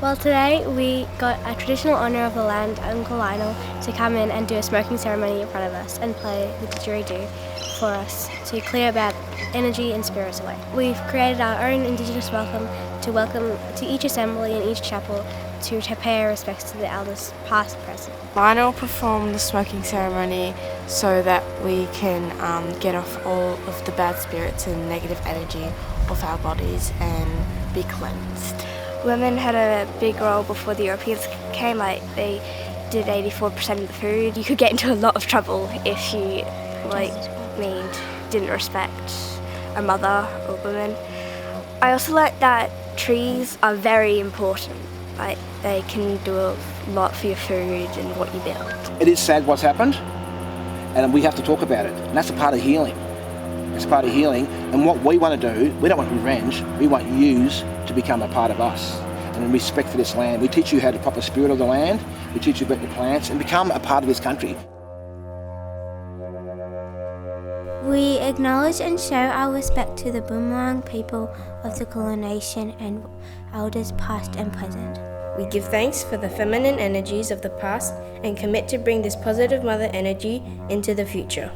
Well, today we got a traditional owner of the land, Uncle Lionel, to come in and do a smoking ceremony in front of us and play the didgeridoo for us to clear bad energy and spirits away. We've created our own Indigenous welcome to each assembly and each chapel to pay our respects to the elders, past and present. Lionel performed the smoking ceremony so that we can get off all of the bad spirits and negative energy off our bodies and be cleansed. Women had a big role before the Europeans came. They did 84% of the food. You could get into a lot of trouble if you didn't respect a mother or woman. I also like that trees are very important. They can do a lot for your food and what you build. It is sad what's happened, and we have to talk about it. And that's a part of healing. It's part of healing. And what we want to do, we don't want revenge. We want you to become a part of us. And in respect for this land, we teach you how to prop the spirit of the land. We teach you about the plants and become a part of this country. We acknowledge and show our respect to the Boomerang people of the Kulin Nation and elders past and present. We give thanks for the feminine energies of the past and commit to bring this positive mother energy into the future.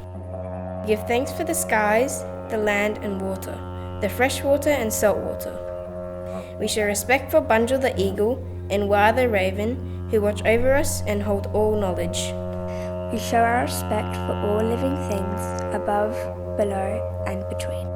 We give thanks for the skies, the land and water, the fresh water and salt water. We show respect for Bunjil the eagle and Wa the raven, who watch over us and hold all knowledge. We show our respect for all living things above, below and between.